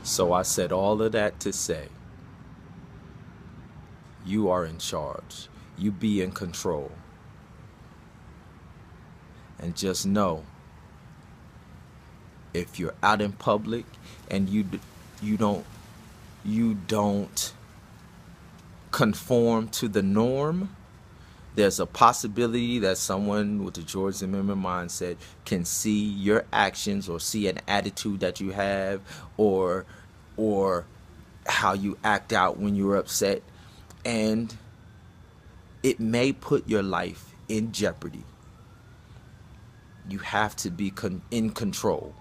So I said all of that to say, you are in charge. You be in control. And just know, if you're out in public and you don't you don't conform to the norm, there's a possibility that someone with the George Zimmerman mindset can see your actions or see an attitude that you have, or how you act out when you're upset, and it may put your life in jeopardy. You have to be in control.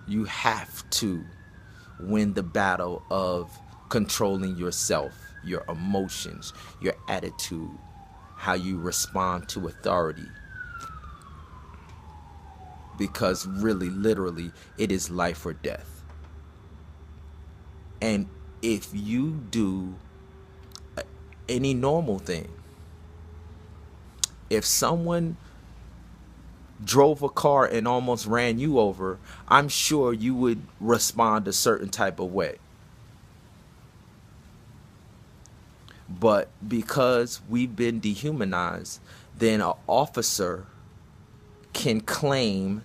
You have to win the battle of controlling yourself, your emotions, your attitude, how you respond to authority. Because really, literally, it is life or death. And if you do any normal thing, if someone drove a car and almost ran you over, I'm sure you would respond a certain type of way. But because we've been dehumanized, then an officer can claim,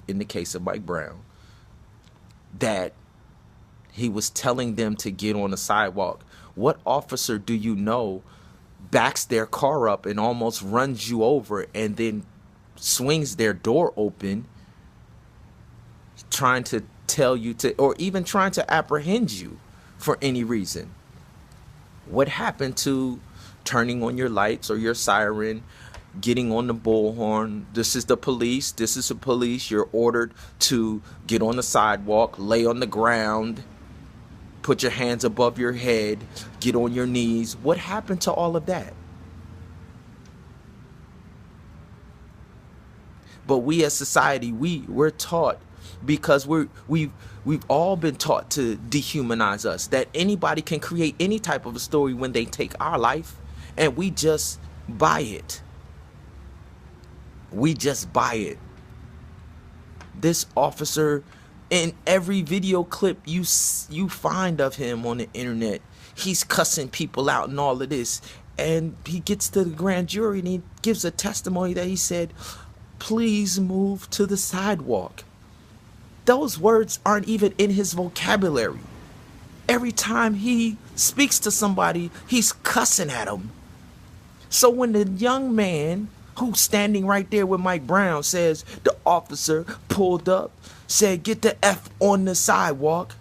in the case of Mike Brown, that he was telling them to get on the sidewalk. What officer do you know backs their car up and almost runs you over and then swings their door open, trying to tell you to, or even trying to apprehend you for any reason? What happened to turning on your lights or your siren, getting on the bullhorn? This is the police. This is the police. You're ordered to get on the sidewalk, lay on the ground, put your hands above your head, get on your knees. What happened to all of that? But we as society, we're taught, because we've all been taught to dehumanize us, that anybody can create any type of a story when they take our life, and we just buy it. We just buy it. This officer, in every video clip you find of him on the internet, he's cussing people out and all of this, and he gets to the grand jury and he gives a testimony that he said, "Please move to the sidewalk." Those words aren't even in his vocabulary. Every time he speaks to somebody, he's cussing at them. So when the young man who's standing right there with Mike Brown says the officer pulled up, said, "Get the F on the sidewalk,"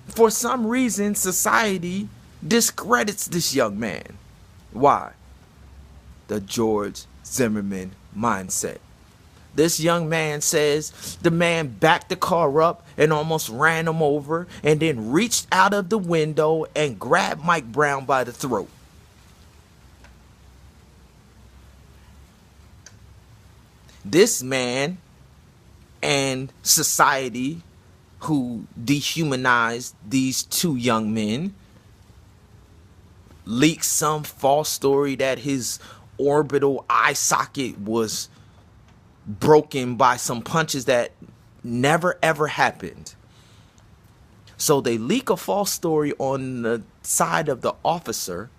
for some reason society discredits this young man. Why? The George Zimmerman mindset. This young man says the man backed the car up and almost ran him over, and then reached out of the window and grabbed Mike Brown by the throat. This man and society, who dehumanized these two young men, leaked some false story that his orbital eye socket was broken by some punches that never ever happened. So they leak a false story on the side of the officer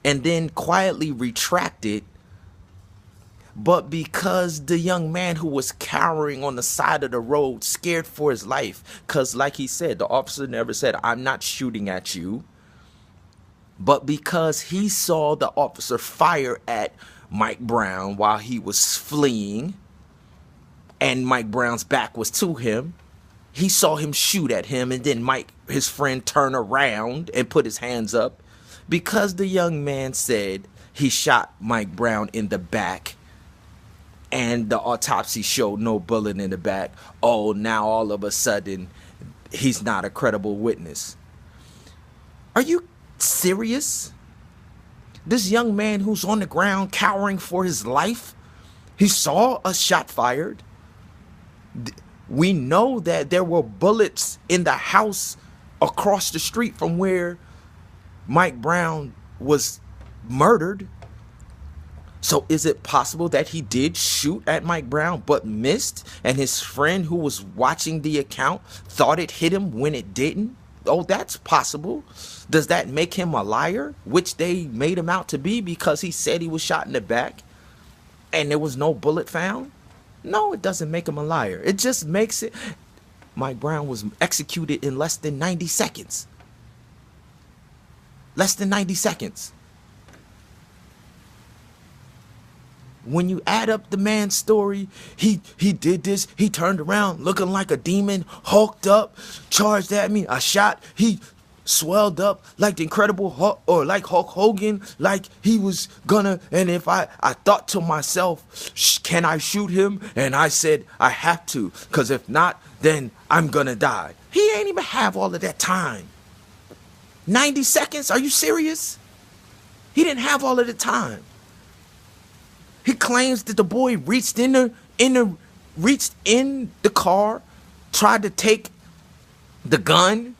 and then quietly retract it. But because the young man who was cowering on the side of the road, scared for his life, because like he said, the officer never said, "I'm not shooting at you." But because he saw the officer fire at Mike Brown while he was fleeing, and Mike Brown's back was to him, he saw him shoot at him, and then Mike, his friend, turn around and put his hands up. Because the young man said he shot Mike Brown in the back, and the autopsy showed no bullet in the back, oh, now all of a sudden he's not a credible witness. Are you serious? This young man who's on the ground cowering for his life, he saw a shot fired. We know that there were bullets in the house across the street from where Mike Brown was murdered. So is it possible that he did shoot at Mike Brown but missed, and his friend who was watching the account thought it hit him when it didn't? Oh, that's possible. Does that make him a liar, which they made him out to be because he said he was shot in the back and there was no bullet found? No, it doesn't make him a liar. It just makes it. Mike Brown was executed in less than 90 seconds. Less than 90 seconds. When you add up the man's story, he did this, he turned around looking like a demon, hulked up, charged at me, I shot, he swelled up like the Incredible Hulk, or like Hulk Hogan, like he was gonna, and if I thought to myself, can I shoot him? And I said, I have to, because if not, then I'm gonna die. He ain't even have all of that time. 90 seconds? Are you serious? He didn't have all of the time. He claims that the boy reached in the car, tried to take the gun,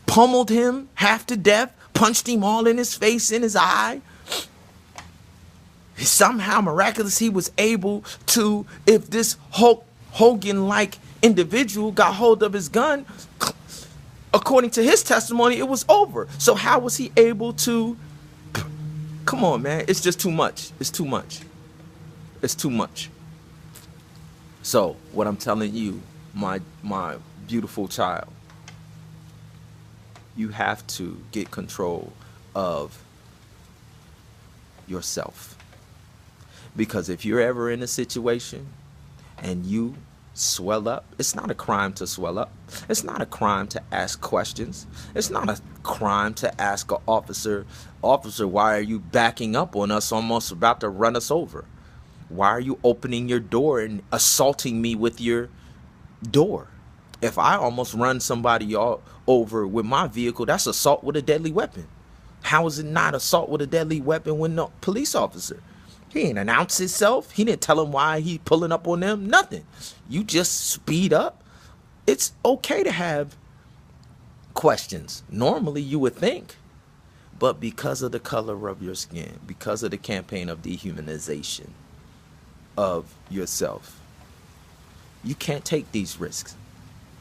pummeled him half to death, punched him all in his face, in his eye. Somehow, miraculously, he was able to, if this Hulk Hogan-like individual got hold of his gun, according to his testimony, it was over. So how was he able to? Come on, man. It's just too much. It's too much. It's too much. So what I'm telling you, my beautiful child, you have to get control of yourself. Because if you're ever in a situation and you swell up, it's not a crime to swell up. It's not a crime to ask questions. It's not a crime to ask an officer, why are you backing up on us, almost about to run us over? Why are you opening your door and assaulting me with your door? If I almost run somebody over with my vehicle, that's assault with a deadly weapon. How is it not assault with a deadly weapon when the police officer? He didn't announce himself. He didn't tell him why he pulling up on them. Nothing. You just speed up. It's okay to have questions. Normally you would think. But because of the color of your skin, because of the campaign of dehumanization of yourself, you can't take these risks.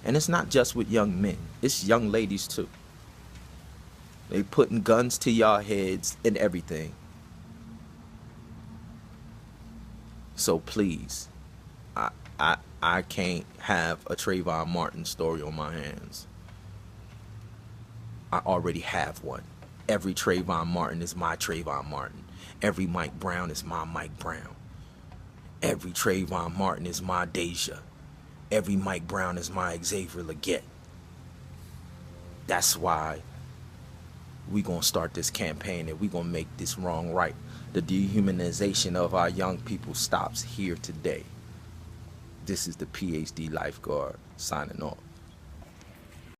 And it's not just with young men. It's young ladies too. They putting guns to y'all heads and everything. So please, I can't have a Trayvon Martin story on my hands. I already have one. Every Trayvon Martin is my Trayvon Martin. Every Mike Brown is my Mike Brown. Every Trayvon Martin is my Deja. Every Mike Brown is my Xavier Leggett. That's why we gonna start this campaign and we gonna make this wrong right. The dehumanization of our young people stops here today. This is the PhD Lifeguard signing off.